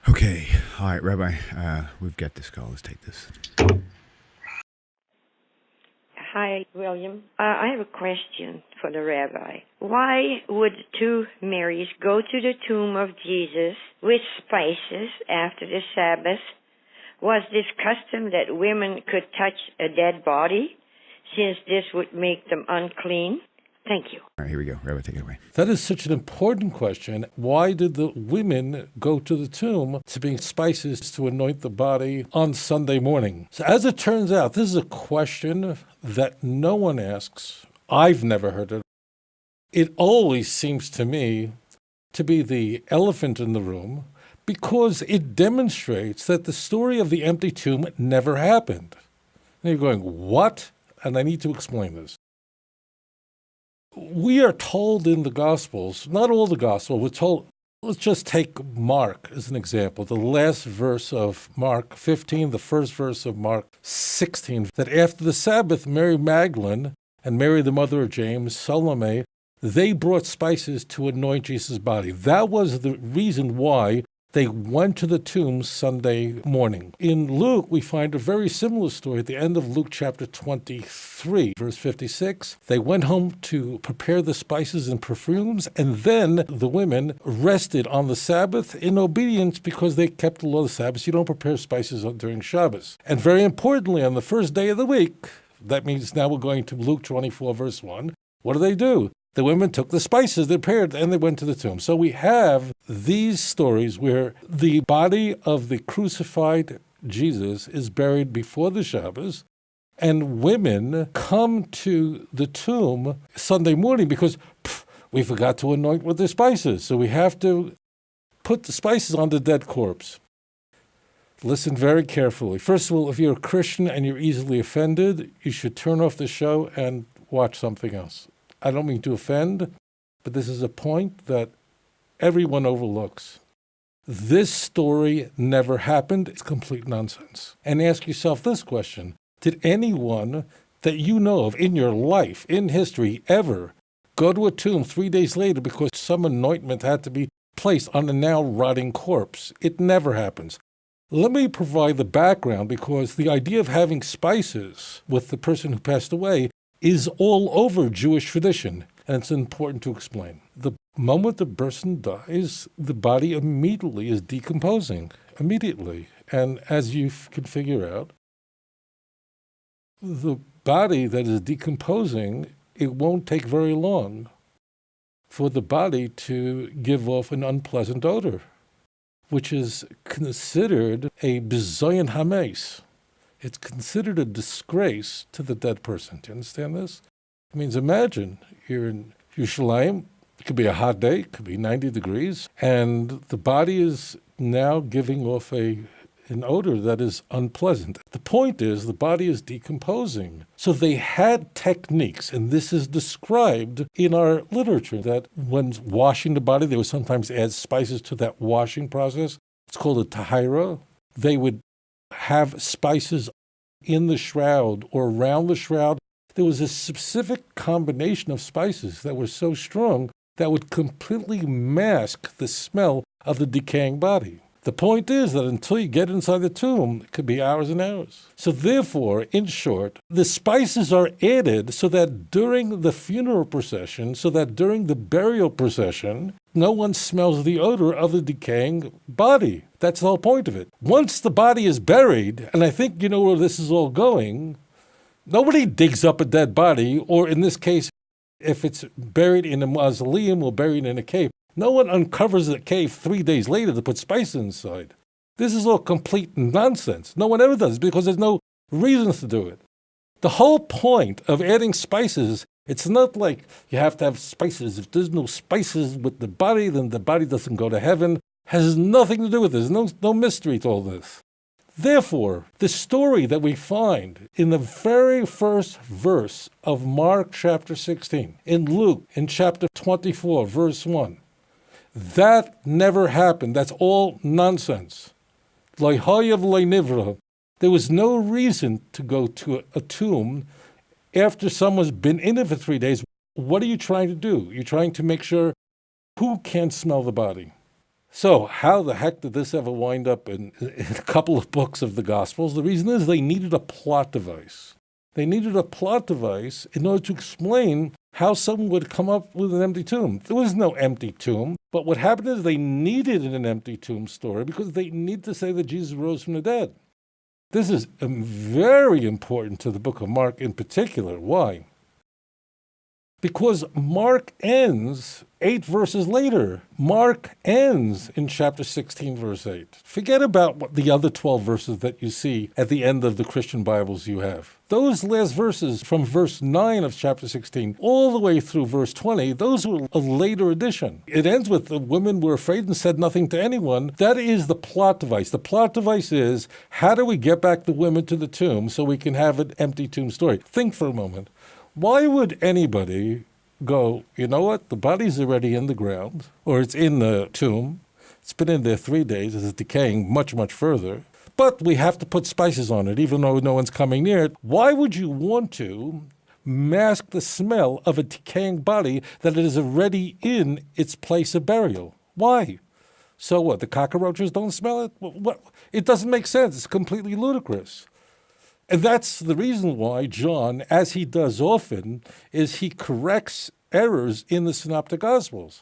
Okay, all right, Rabbi, we've got this call. Let's take this. Hi, William. I have a question for the rabbi. Why would two Marys go to the tomb of Jesus with spices after the Sabbath? Was this custom that women could touch a dead body, since this would make them unclean? Thank you. All right, here we go. Rabbi, take it away. That is such an important question. Why did the women go to the tomb to bring spices to anoint the body on Sunday morning? So as it turns out, this is a question that no one asks. I've never heard it. It always seems to me to be the elephant in the room because it demonstrates that the story of the empty tomb never happened. And you're going, what? And I need to explain this. We are told in the Gospels, not all the Gospels, we're told, let's just take Mark as an example, the last verse of Mark 15, the first verse of Mark 16, that after the Sabbath, Mary Magdalene and Mary, the mother of James, Salome, they brought spices to anoint Jesus' body. That was the reason why they went to the tomb Sunday morning. In Luke, we find a very similar story at the end of Luke chapter 23, verse 56. They went home to prepare the spices and perfumes, and then the women rested on the Sabbath in obedience because they kept the law of the Sabbath. You don't prepare spices during Shabbos. And very importantly, on the first day of the week, that means now we're going to Luke 24, verse 1, what do? The women took the spices they prepared and they went to the tomb. So we have these stories where the body of the crucified Jesus is buried before the Shabbos, and women come to the tomb Sunday morning because we forgot to anoint with the spices. So we have to put the spices on the dead corpse. Listen very carefully. First of all, if you're a Christian and you're easily offended, you should turn off the show and watch something else. I don't mean to offend, but this is a point that everyone overlooks. This story never happened. It's complete nonsense. And ask yourself this question. Did anyone that you know of in your life, in history, ever go to a tomb 3 days later because some anointment had to be placed on a now rotting corpse? It never happens. Let me provide the background because the idea of having spices with the person who passed away is all over Jewish tradition, and it's important to explain. The moment the person dies, the body immediately is decomposing, immediately. And as you can figure out, the body that is decomposing, it won't take very long for the body to give off an unpleasant odor, which is considered a bizoyan hames. It's considered a disgrace to the dead person. Do you understand this? It means imagine you're in Yerushalayim. It could be a hot day. It could be 90 degrees. And the body is now giving off an odor that is unpleasant. The point is the body is decomposing. So they had techniques, and this is described in our literature, that when washing the body, they would sometimes add spices to that washing process. It's called a tahira. They would have spices in the shroud or around the shroud. There was a specific combination of spices that were so strong that would completely mask the smell of the decaying body. The point is that until you get inside the tomb, it could be hours and hours. So therefore, in short, the spices are added so that during the funeral procession, so that during the burial procession, no one smells the odor of the decaying body. That's the whole point of it. Once the body is buried, and I think you know where this is all going, nobody digs up a dead body, or in this case, if it's buried in a mausoleum or buried in a cave, no one uncovers the cave 3 days later to put spices inside. This is all complete nonsense. No one ever does it because there's no reasons to do it. The whole point of adding spices, it's not like you have to have spices. If there's no spices with the body, then the body doesn't go to heaven. It has nothing to do with this. There's no mystery to all this. Therefore, the story that we find in the very first verse of Mark chapter 16, in Luke in chapter 24, verse 1, that never happened. That's all nonsense. There was no reason to go to a tomb after someone's been in it for 3 days. What are you trying to do? You're trying to make sure who can't smell the body. So how the heck did this ever wind up in a couple of books of the Gospels? The reason is they needed a plot device. They needed a plot device in order to explain how someone would come up with an empty tomb. There was no empty tomb, but what happened is they needed an empty tomb story because they need to say that Jesus rose from the dead. This is very important to the book of Mark in particular. Why? Because Mark ends 8 verses later. Mark ends in chapter 16, verse 8. Forget about what the other 12 verses that you see at the end of the Christian Bibles you have. Those last verses from verse 9 of chapter 16 all the way through verse 20, those were a later addition. It ends with the women were afraid and said nothing to anyone. That is the plot device. The plot device is, how do we get back the women to the tomb so we can have an empty tomb story? Think for a moment. Why would anybody go, you know what, the body's already in the ground, or it's in the tomb, it's been in there 3 days, it's decaying much, much further, but we have to put spices on it, even though no one's coming near it. Why would you want to mask the smell of a decaying body that it is already in its place of burial? Why? So what, the cockroaches don't smell it? What? It doesn't make sense. It's completely ludicrous. And that's the reason why John, as he does often, is he corrects errors in the Synoptic Gospels.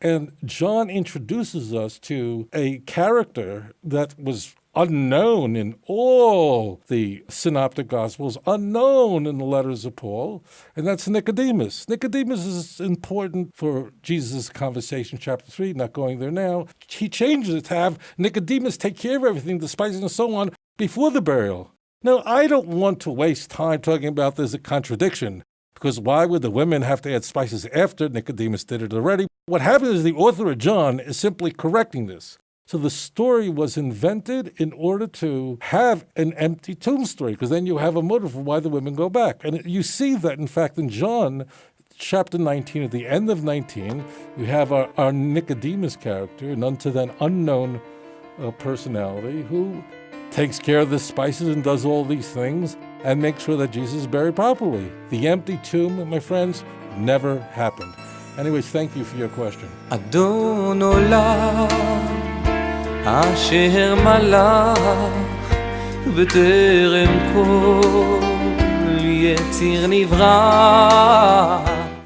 And John introduces us to a character that was unknown in all the Synoptic Gospels, unknown in the letters of Paul, and that's Nicodemus. Nicodemus is important for Jesus' conversation, chapter 3, not going there now. He changes it to have Nicodemus take care of everything, the spices and so on, before the burial. Now, I don't want to waste time talking about there's a contradiction, because why would the women have to add spices after Nicodemus did it already? What happened is the author of John is simply correcting this. So the story was invented in order to have an empty tomb story, because then you have a motive for why the women go back. And you see that, in fact, in John chapter 19, at the end of 19, you have our Nicodemus character, an unto then unknown personality who takes care of the spices and does all these things and makes sure that Jesus is buried properly. The empty tomb, my friends, never happened. Anyways, thank you for your question. אדון עולם אשר מלך בטרם כל יציר נברא